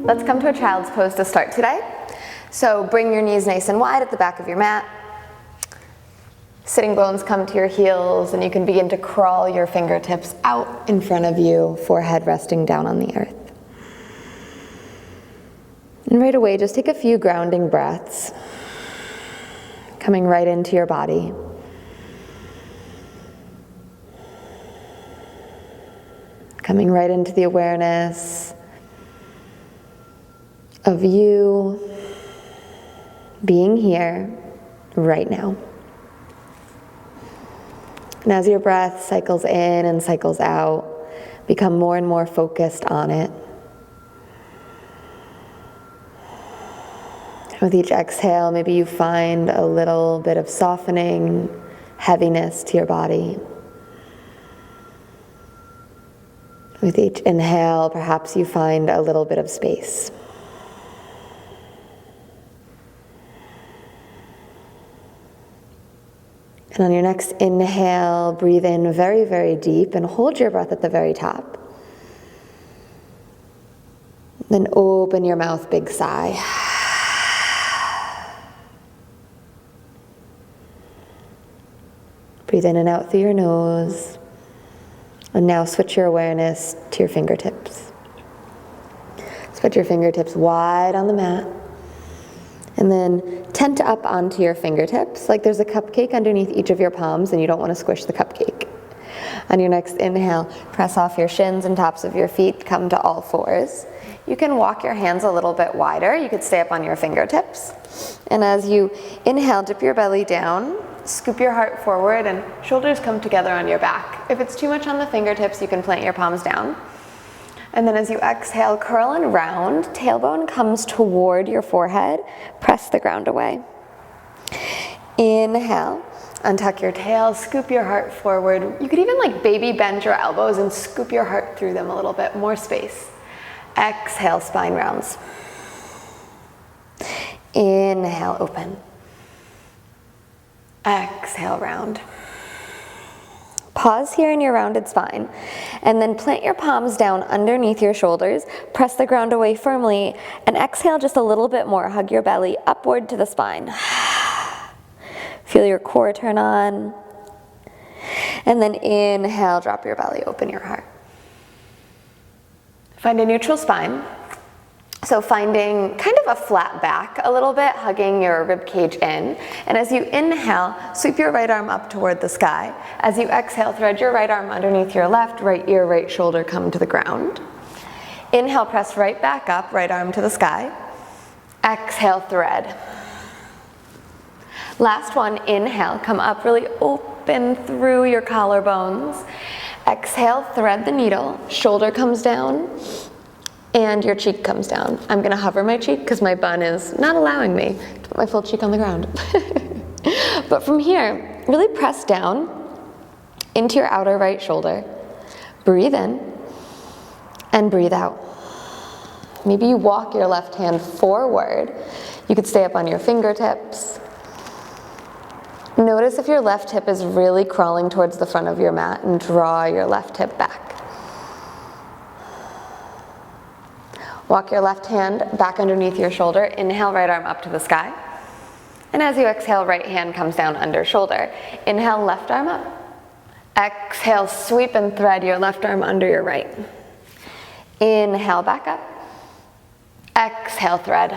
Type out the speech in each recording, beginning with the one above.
Let's come to a child's pose to start today. So bring your knees nice and wide at the back of your mat. Sitting bones come to your heels, and you can begin to crawl your fingertips out in front of you, forehead resting down on the earth. And right away, just take a few grounding breaths, coming right into your body. Coming right into the awareness of you being here right now. And as your breath cycles in and cycles out, become more and more focused on it. With each exhale, maybe you find a little bit of softening, heaviness to your body. With each inhale, perhaps you find a little bit of space. And on your next inhale, breathe in very, very deep and hold your breath at the very top. Then open your mouth, big sigh. Breathe in and out through your nose. And now switch your awareness to your fingertips. Spread your fingertips wide on the mat. And then tent up onto your fingertips like there's a cupcake underneath each of your palms and you don't want to squish the cupcake. On your next inhale, press off your shins and tops of your feet, come to all fours. You can walk your hands a little bit wider. You could stay up on your fingertips. And as you inhale, dip your belly down, scoop your heart forward, and shoulders come together on your back. If it's too much on the fingertips, you can plant your palms down. And then as you exhale, curl and round, tailbone comes toward your forehead, press the ground away. Inhale, untuck your tail, scoop your heart forward. You could even like baby bend your elbows and scoop your heart through them a little bit, more space. Exhale, spine rounds. Inhale, open. Exhale, round. Pause here in your rounded spine, and then plant your palms down underneath your shoulders, press the ground away firmly, and exhale just a little bit more. Hug your belly upward to the spine. Feel your core turn on. And then inhale, drop your belly, open your heart. Find a neutral spine. So finding kind of a flat back a little bit, hugging your rib cage in. And as you inhale, sweep your right arm up toward the sky. As you exhale, thread your right arm underneath your left, right ear, right shoulder come to the ground. Inhale, press right back up, right arm to the sky. Exhale, thread. Last one, inhale, come up really open through your collarbones. Exhale, thread the needle, shoulder comes down, and your cheek comes down. I'm gonna hover my cheek because my bun is not allowing me to put my full cheek on the ground. But from here, really press down into your outer right shoulder. Breathe in and breathe out. Maybe you walk your left hand forward. You could stay up on your fingertips. Notice if your left hip is really crawling towards the front of your mat and draw your left hip back. Walk your left hand back underneath your shoulder. Inhale, right arm up to the sky. And as you exhale, right hand comes down under shoulder. Inhale, left arm up. Exhale, sweep and thread your left arm under your right. Inhale, back up. Exhale, thread.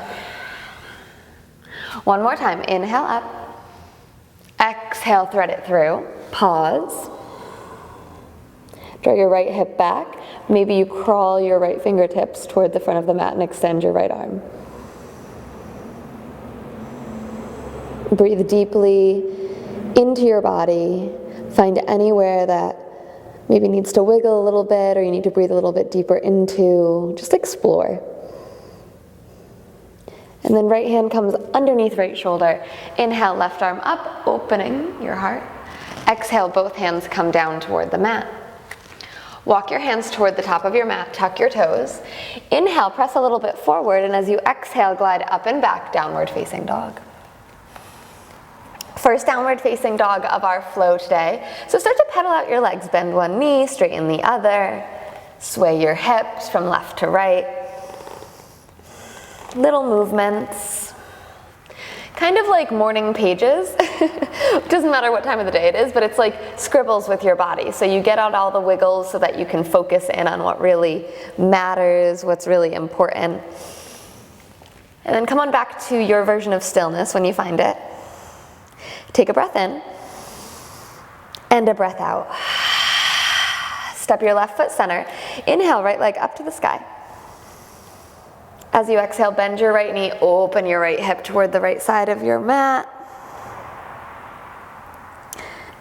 One more time. Inhale, up. Exhale, thread it through. Pause. Draw your right hip back. Maybe you crawl your right fingertips toward the front of the mat and extend your right arm. Breathe deeply into your body. Find anywhere that maybe needs to wiggle a little bit or you need to breathe a little bit deeper into. Just explore. And then right hand comes underneath right shoulder. Inhale, left arm up, opening your heart. Exhale, both hands come down toward the mat. Walk your hands toward the top of your mat, tuck your toes. Inhale, press a little bit forward, and as you exhale, glide up and back, downward facing dog. First downward facing dog of our flow today. So start to pedal out your legs, bend one knee, straighten the other, sway your hips from left to right. little movements, kind of like morning pages. It doesn't matter what time of the day it is, but it's like scribbles with your body. So you get out all the wiggles so that you can focus in on what really matters, what's really important. And then come on back to your version of stillness when you find it. Take a breath in and a breath out. Step your left foot center. Inhale, right leg up to the sky. As you exhale, bend your right knee, open your right hip toward the right side of your mat.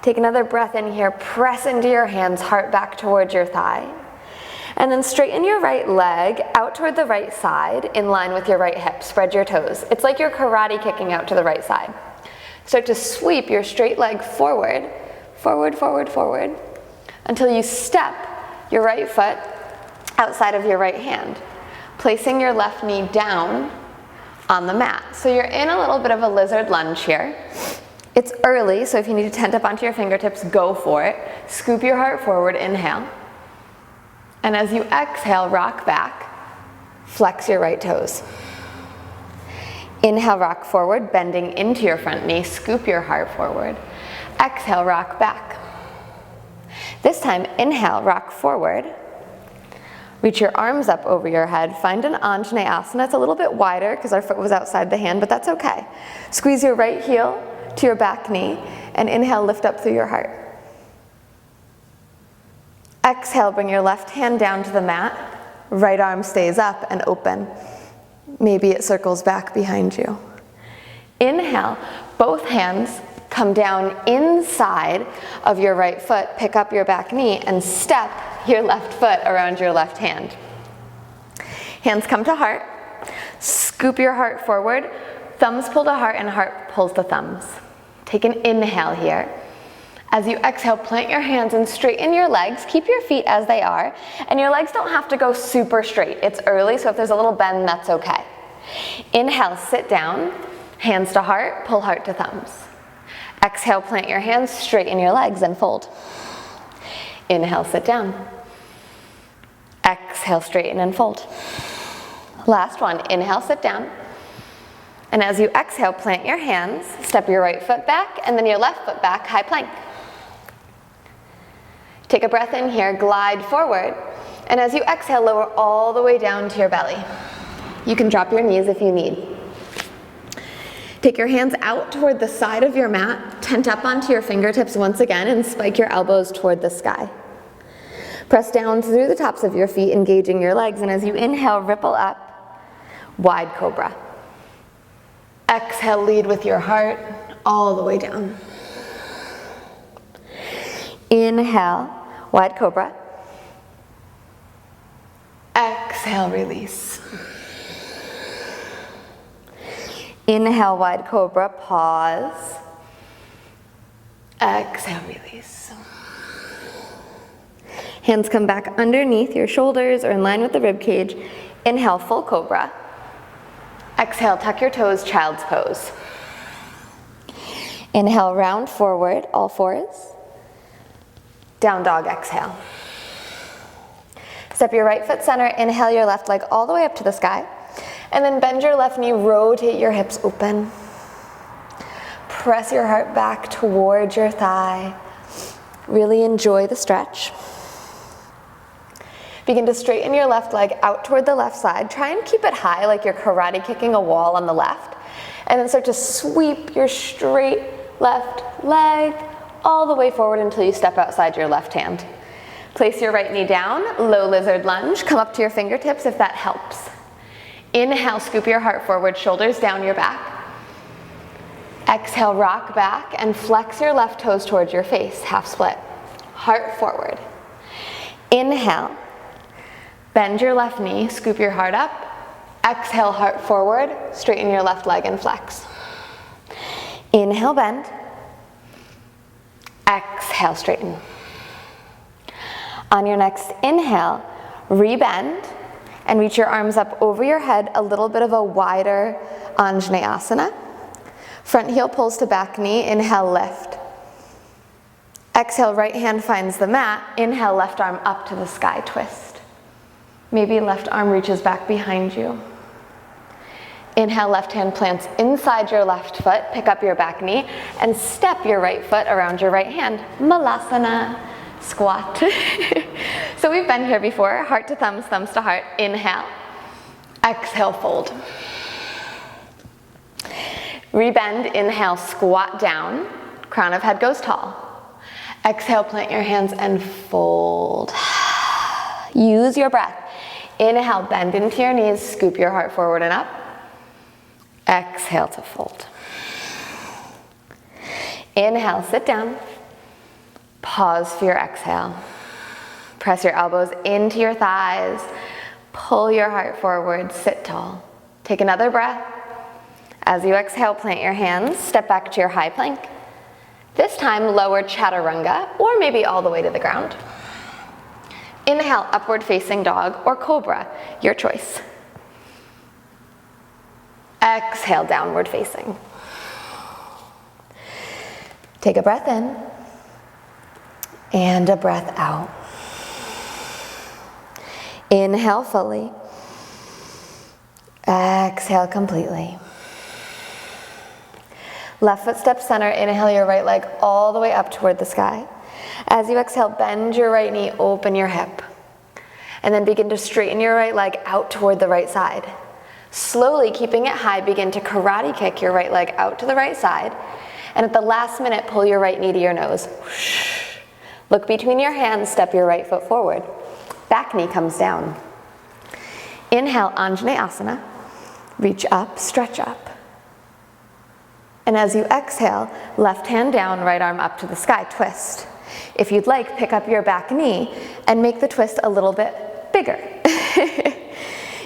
Take another breath in here, press into your hands, heart back towards your thigh. And then straighten your right leg out toward the right side in line with your right hip. Spread your toes. It's like you're karate kicking out to the right side. Start to sweep your straight leg forward, forward, forward, forward, until you step your right foot outside of your right hand, placing your left knee down on the mat. So you're in a little bit of a lizard lunge here. It's early, so if you need to tent up onto your fingertips, go for it. Scoop your heart forward, inhale. And as you exhale, rock back, flex your right toes. Inhale, rock forward, bending into your front knee, scoop your heart forward. Exhale, rock back. This time, inhale, rock forward. Reach your arms up over your head. Find an Anjaneyasana. It's a little bit wider because our foot was outside the hand, but that's okay. Squeeze your right heel to your back knee and inhale, lift up through your heart. Exhale, bring your left hand down to the mat. Right arm stays up and open. Maybe it circles back behind you. Inhale, both hands come down inside of your right foot, pick up your back knee, and step your left foot around your left hand. Hands come to heart. Scoop your heart forward. Thumbs pull to heart and heart pulls to thumbs. Take an inhale here. As you exhale, plant your hands and straighten your legs. Keep your feet as they are. And your legs don't have to go super straight. It's early, so if there's a little bend, that's okay. Inhale, sit down. Hands to heart, pull heart to thumbs. Exhale, plant your hands, straighten your legs and fold. Inhale, sit down. Exhale, straighten and fold. Last one, inhale, sit down. And as you exhale, plant your hands, step your right foot back, and then your left foot back, high plank. Take a breath in here, glide forward, and as you exhale, lower all the way down to your belly. You can drop your knees if you need. Take your hands out toward the side of your mat, tent up onto your fingertips once again, and spike your elbows toward the sky. Press down through the tops of your feet, engaging your legs, and as you inhale, ripple up, wide cobra. Exhale, lead with your heart all the way down. Inhale, wide cobra. Exhale, release. Inhale, wide cobra, pause. Exhale, release. Hands come back underneath your shoulders or in line with the rib cage. Inhale, full cobra. Exhale, tuck your toes, child's pose. Inhale, round forward, all fours. Down dog, exhale. Step your right foot center, inhale your left leg all the way up to the sky. And then bend your left knee, rotate your hips open. Press your heart back towards your thigh. Really enjoy the stretch. Begin to straighten your left leg out toward the left side. Try and keep it high like you're karate kicking a wall on the left. And then start to sweep your straight left leg all the way forward until you step outside your left hand. Place your right knee down, low lizard lunge. Come up to your fingertips if that helps. Inhale, scoop your heart forward, shoulders down your back. Exhale, rock back and flex your left toes towards your face, half split. Heart forward. Inhale, bend your left knee, scoop your heart up. Exhale, heart forward, straighten your left leg and flex. Inhale, bend. Exhale, straighten. On your next inhale, rebend and reach your arms up over your head, a little bit of a wider Anjaneyasana. Front heel pulls to back knee, inhale, lift. Exhale, right hand finds the mat. Inhale, left arm up to the sky, twist. Maybe left arm reaches back behind you. Inhale, left hand plants inside your left foot, pick up your back knee, and step your right foot around your right hand. Malasana, squat. So we've been here before, heart to thumbs, thumbs to heart. Inhale, exhale, fold. Rebend, inhale, squat down, crown of head goes tall. Exhale, plant your hands and fold. Use your breath. Inhale, bend into your knees, scoop your heart forward and up. Exhale to fold. Inhale, sit down. Pause for your exhale. Press your elbows into your thighs. Pull your heart forward, sit tall. Take another breath. As you exhale, plant your hands, step back to your high plank. This time, lower chaturanga, or maybe all the way to the ground. Inhale, upward facing dog or cobra, your choice. Exhale, downward facing. Take a breath in and a breath out. Inhale fully. Exhale completely. Left foot step center, inhale your right leg all the way up toward the sky. As you exhale, bend your right knee, open your hip. And then begin to straighten your right leg out toward the right side. Slowly, keeping it high, begin to karate kick your right leg out to the right side. And at the last minute, pull your right knee to your nose. Look between your hands, step your right foot forward. Back knee comes down. Inhale, Anjaneyasana. Reach up, stretch up. And as you exhale, left hand down, right arm up to the sky, twist. If you'd like, pick up your back knee and make the twist a little bit bigger.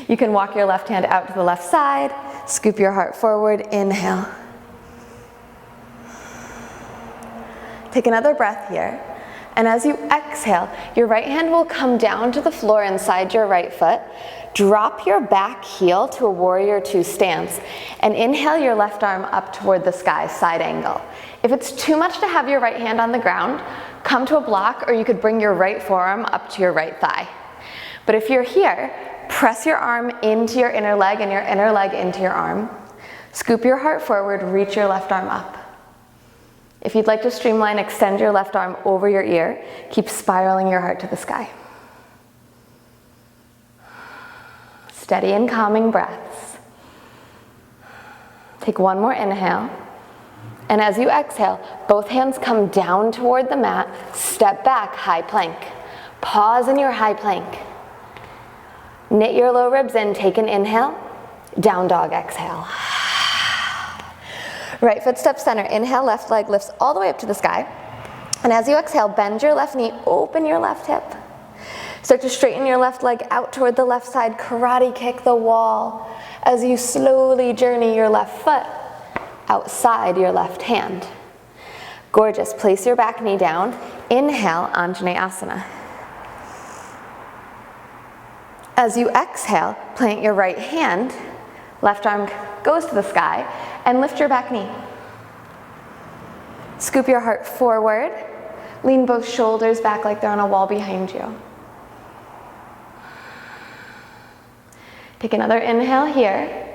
You can walk your left hand out to the left side, scoop your heart forward, inhale. Take another breath here. And as you exhale, your right hand will come down to the floor inside your right foot. Drop your back heel to a warrior two stance and inhale your left arm up toward the sky, side angle. If it's too much to have your right hand on the ground, come to a block, or you could bring your right forearm up to your right thigh. But if you're here, press your arm into your inner leg and your inner leg into your arm. Scoop your heart forward, reach your left arm up. If you'd like to streamline, extend your left arm over your ear. Keep spiraling your heart to the sky. Steady and calming breaths. Take one more inhale. And as you exhale, both hands come down toward the mat. Step back, high plank. Pause in your high plank. Knit your low ribs in, take an inhale. Down dog, exhale. Right foot step center, inhale, left leg lifts all the way up to the sky. And as you exhale, bend your left knee, open your left hip. Start to straighten your left leg out toward the left side, karate kick the wall as you slowly journey your left foot outside your left hand. Gorgeous, place your back knee down. Inhale, Anjaneyasana. As you exhale, plant your right hand, left arm goes to the sky, and lift your back knee. Scoop your heart forward, lean both shoulders back like they're on a wall behind you. Take another inhale here,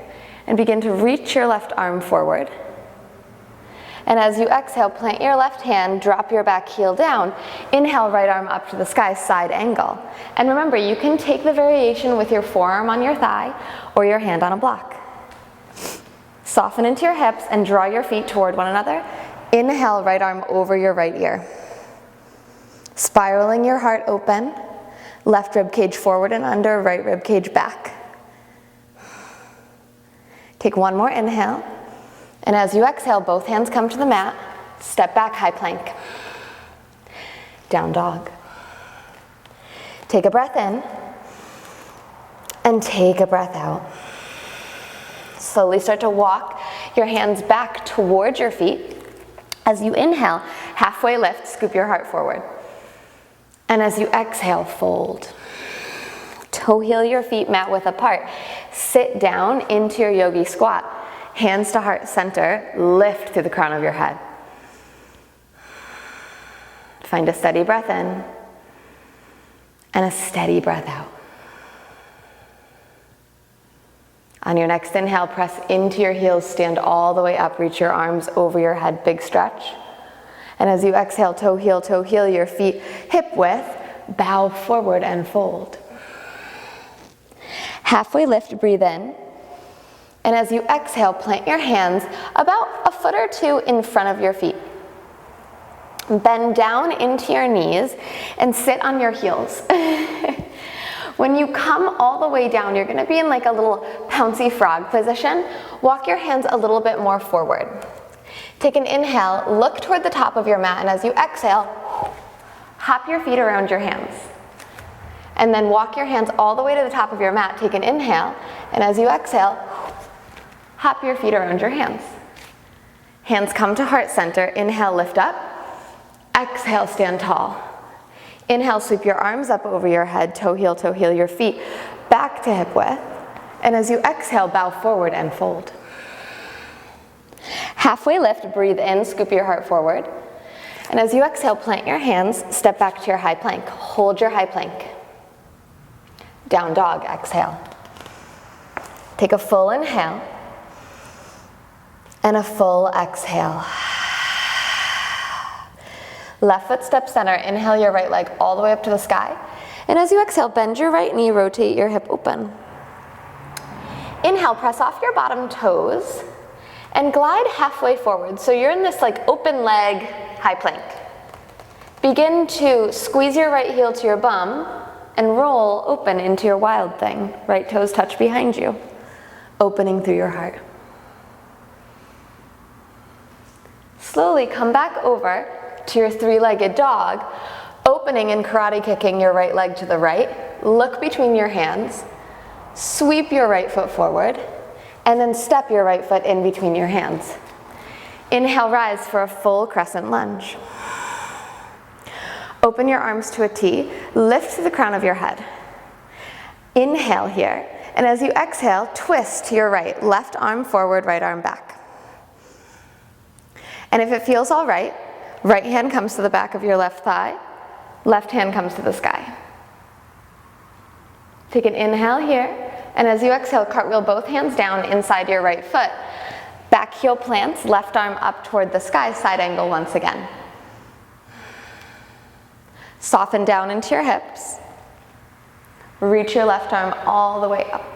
and begin to reach your left arm forward. And as you exhale, plant your left hand, drop your back heel down. Inhale, right arm up to the sky, side angle. And remember, you can take the variation with your forearm on your thigh or your hand on a block. Soften into your hips and draw your feet toward one another. Inhale, right arm over your right ear. Spiraling your heart open. Left rib cage forward and under, right rib cage back. Take one more inhale. And as you exhale, both hands come to the mat. Step back, high plank. Down dog. Take a breath in. And take a breath out. Slowly start to walk your hands back towards your feet. As you inhale, halfway lift, scoop your heart forward. And as you exhale, fold. Toe heel your feet mat width apart. Sit down into your yogi squat. Hands to heart center, lift through the crown of your head. Find a steady breath in and a steady breath out. On your next inhale, press into your heels, stand all the way up, reach your arms over your head, big stretch. And as you exhale, toe heel, your feet hip width, bow forward and fold. Halfway lift, breathe in. And as you exhale, plant your hands about a foot or two in front of your feet. Bend down into your knees and sit on your heels. When you come all the way down, you're gonna be in like a little pouncy frog position. Walk your hands a little bit more forward. Take an inhale, look toward the top of your mat, and as you exhale, hop your feet around your hands. And then walk your hands all the way to the top of your mat. Take an inhale, and as you exhale, hop your feet around your hands. Hands come to heart center. Inhale, lift up. Exhale, stand tall. Inhale, sweep your arms up over your head, toe heel, your feet back to hip width. And as you exhale, bow forward and fold. Halfway lift, breathe in, scoop your heart forward. And as you exhale, plant your hands, step back to your high plank. Hold your high plank. Down dog, exhale. Take a full inhale and a full exhale. Left foot step center, inhale your right leg all the way up to the sky. And as you exhale, bend your right knee, rotate your hip open. Inhale, press off your bottom toes and glide halfway forward. So you're in this like open leg high plank. Begin to squeeze your right heel to your bum and roll open into your wild thing. Right toes touch behind you, opening through your heart. Slowly come back over to your three-legged dog, opening and karate kicking your right leg to the right. Look between your hands, sweep your right foot forward, and then step your right foot in between your hands. Inhale, rise for a full crescent lunge. Open your arms to a T, lift to the crown of your head. Inhale here, and as you exhale, twist to your right, left arm forward, right arm back. And if it feels all right, right hand comes to the back of your left thigh, left hand comes to the sky. Take an inhale here, and as you exhale, cartwheel both hands down inside your right foot. Back heel plants, left arm up toward the sky, side angle once again. Soften down into your hips. Reach your left arm all the way up.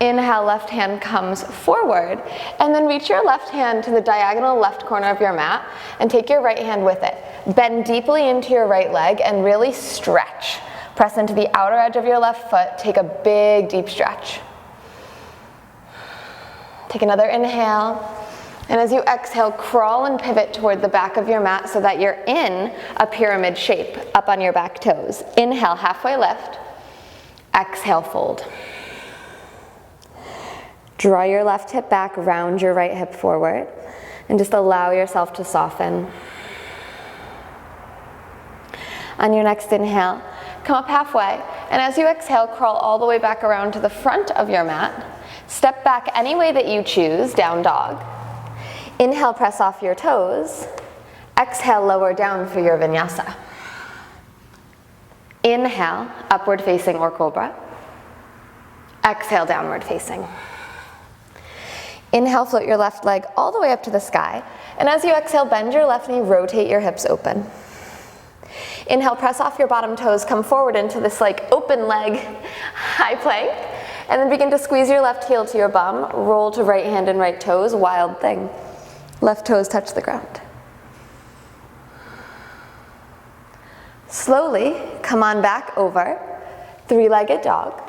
Inhale, left hand comes forward, and then reach your left hand to the diagonal left corner of your mat and take your right hand with it. Bend deeply into your right leg and really stretch. Press into the outer edge of your left foot, take a big deep stretch. Take another inhale, and as you exhale, crawl and pivot toward the back of your mat so that you're in a pyramid shape up on your back toes. Inhale, halfway lift. Exhale, fold. Draw your left hip back, round your right hip forward, and just allow yourself to soften. On your next inhale, come up halfway, and as you exhale, crawl all the way back around to the front of your mat. Step back any way that you choose, down dog. Inhale, press off your toes. Exhale, lower down for your vinyasa. Inhale, upward facing or cobra. Exhale, downward facing. Inhale, float your left leg all the way up to the sky. And as you exhale, bend your left knee, rotate your hips open. Inhale, press off your bottom toes, come forward into this like open leg high plank. And then begin to squeeze your left heel to your bum, roll to right hand and right toes, wild thing. Left toes touch the ground. Slowly, come on back over, three-legged dog.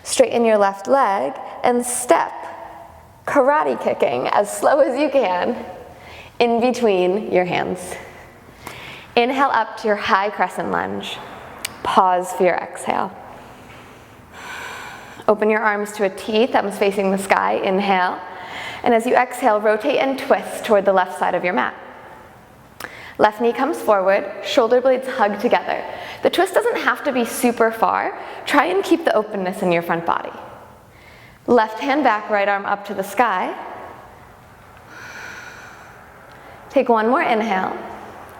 Straighten your left leg and step, karate kicking as slow as you can, in between your hands. Inhale up to your high crescent lunge. Pause for your exhale. Open your arms to a T, thumbs facing the sky, inhale. And as you exhale, rotate and twist toward the left side of your mat. Left knee comes forward, shoulder blades hug together. The twist doesn't have to be super far. Try and keep the openness in your front body. Left hand back, right arm up to the sky. Take one more inhale.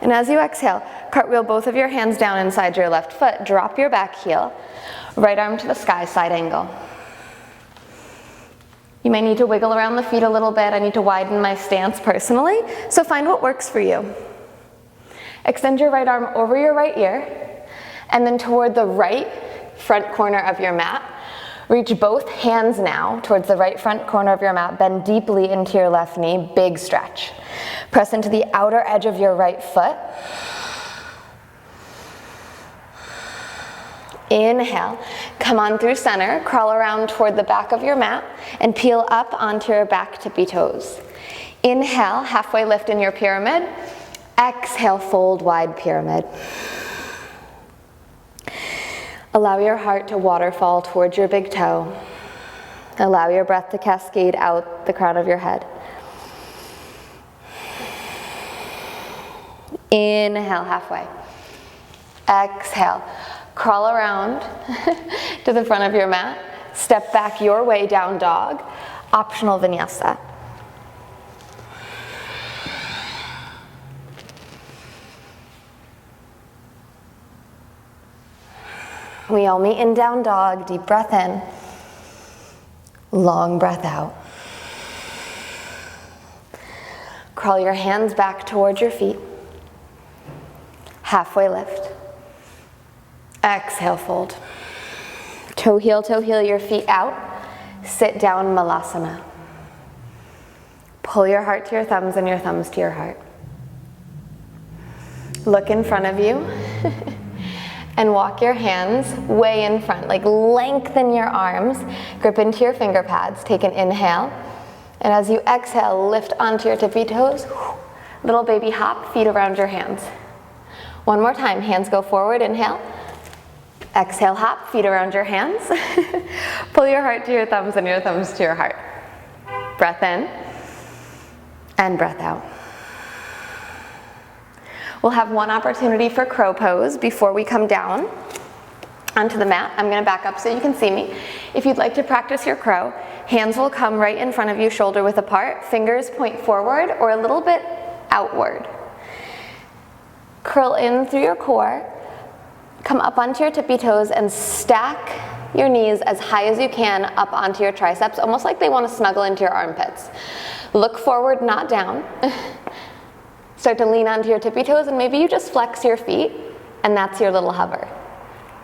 And as you exhale, cartwheel both of your hands down inside your left foot, drop your back heel, right arm to the sky, side angle. You may need to wiggle around the feet a little bit. I need to widen my stance personally, so find what works for you. Extend your right arm over your right ear, and then toward the right front corner of your mat. Reach both hands now towards the right front corner of your mat. Bend deeply into your left knee, big stretch. Press into the outer edge of your right foot. Inhale, come on through center, crawl around toward the back of your mat, and peel up onto your back tippy toes. Inhale, halfway lift in your pyramid. Exhale, fold wide pyramid. Allow your heart to waterfall towards your big toe. Allow your breath to cascade out the crown of your head. Inhale, halfway. Exhale. Crawl around to the front of your mat. Step back your way, down dog. Optional vinyasa. We all meet in down dog. Deep breath in. Long breath out. Crawl your hands back towards your feet. Halfway lift. Exhale, fold. Toe heel, your feet out. Sit down, malasana. Pull your heart to your thumbs and your thumbs to your heart. Look in front of you and walk your hands way in front. Like lengthen your arms, grip into your finger pads. Take an inhale. And as you exhale, lift onto your tippy toes. Little baby hop, feet around your hands. One more time, hands go forward, inhale. Exhale, hop, feet around your hands. Pull your heart to your thumbs and your thumbs to your heart. Breath in and breath out. We'll have one opportunity for crow pose before we come down onto the mat. I'm gonna back up so you can see me. If you'd like to practice your crow, hands will come right in front of you, shoulder width apart. Fingers point forward or a little bit outward. Curl in through your core. Come up onto your tippy toes and stack your knees as high as you can up onto your triceps, almost like they want to snuggle into your armpits. Look forward, not down. Start to lean onto your tippy toes, and maybe you just flex your feet, and that's your little hover.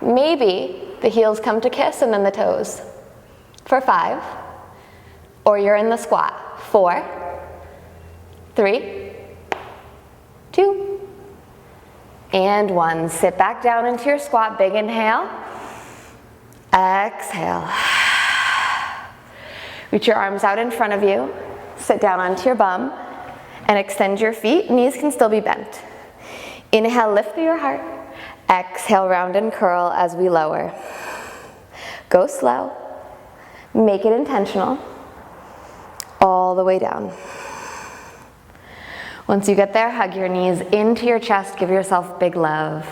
Maybe the heels come to kiss and then the toes. For 5, or you're in the squat. 4, 3, 2, and 1. Sit back down into your squat, big inhale. Exhale. Reach your arms out in front of you. Sit down onto your bum and extend your feet. Knees can still be bent. Inhale, lift through your heart. Exhale, round and curl as we lower. Go slow. Make it intentional. All the way down. Once you get there, hug your knees into your chest. Give yourself big love.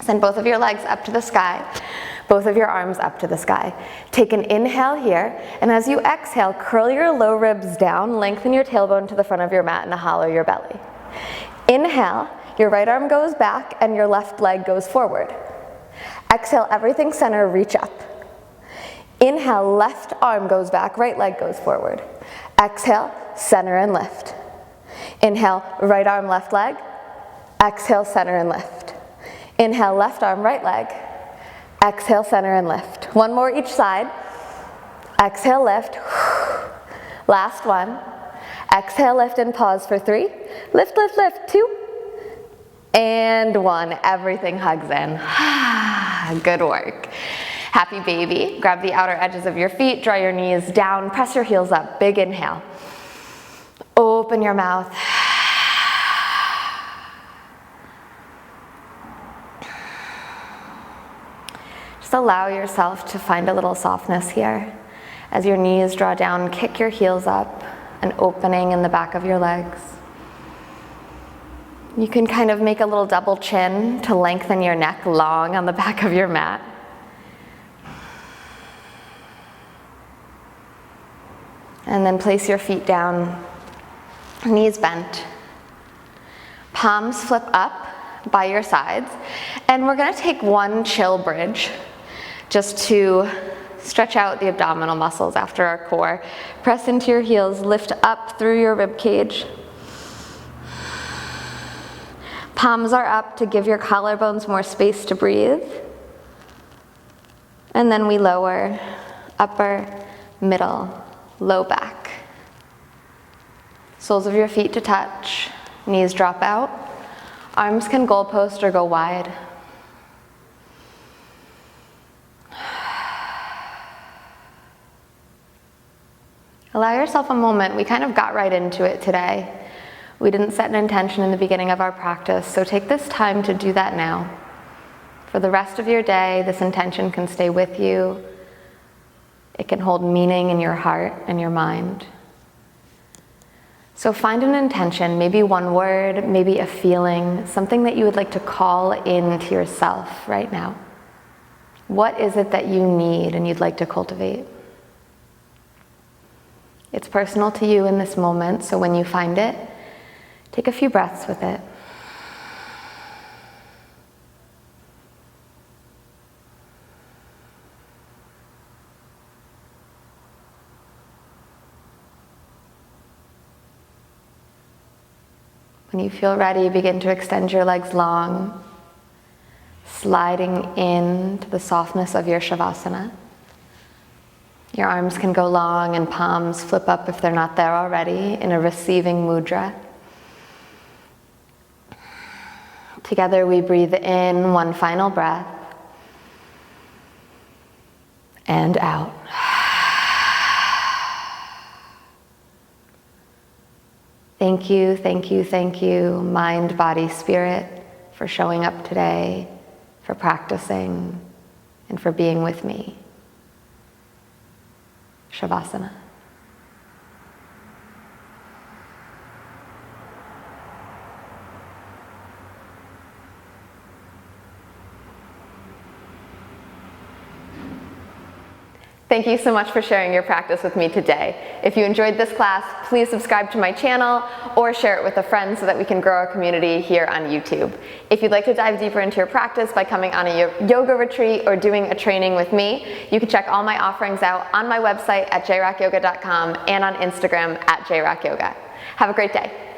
Send both of your legs up to the sky. Both of your arms up to the sky. Take an inhale here, and as you exhale, curl your low ribs down, lengthen your tailbone to the front of your mat and hollow your belly. Inhale, your right arm goes back and your left leg goes forward. Exhale, everything center, reach up. Inhale, left arm goes back, right leg goes forward. Exhale, center and lift. Inhale, right arm, left leg. Exhale, center and lift. Inhale, left arm, right leg. Exhale, center and lift. One more each side. Exhale, lift. Last one. Exhale, lift and pause for 3. Lift, lift, lift. 2. And 1. Everything hugs in. Good work. Happy baby. Grab the outer edges of your feet, draw your knees down, press your heels up. Big inhale. Open your mouth. Just allow yourself to find a little softness here. As your knees draw down, kick your heels up, an opening in the back of your legs. You can kind of make a little double chin to lengthen your neck long on the back of your mat. And then place your feet down, knees bent. Palms flip up by your sides. And we're gonna take one chill bridge just to Stretch out the abdominal muscles after our core. Press into your heels, lift up through your rib cage. Palms are up to give your collarbones more space to breathe. And then we lower, upper, middle, low back. Soles of your feet to touch, knees drop out. Arms can goalpost or go wide. Allow yourself a moment. We kind of got right into it today. We didn't set an intention in the beginning of our practice, so take this time to do that now. For the rest of your day, this intention can stay with you. It can hold meaning in your heart and your mind. So find an intention, maybe one word, maybe a feeling, something that you would like to call into yourself right now. What is it that you need and you'd like to cultivate? It's personal to you in this moment, so when you find it, take a few breaths with it. When you feel ready, begin to extend your legs long, sliding into the softness of your Shavasana. Your arms can go long and palms flip up if they're not there already in a receiving mudra. Together we breathe in one final breath and out. Thank you, thank you, thank you, mind, body, spirit, for showing up today, for practicing, and for being with me. Shavasana. Thank you so much for sharing your practice with me today. If you enjoyed this class, please subscribe to my channel or share it with a friend so that we can grow our community here on YouTube. If you'd like to dive deeper into your practice by coming on a yoga retreat or doing a training with me, you can check all my offerings out on my website at jrockyoga.com and on Instagram at jrockyoga. Have a great day.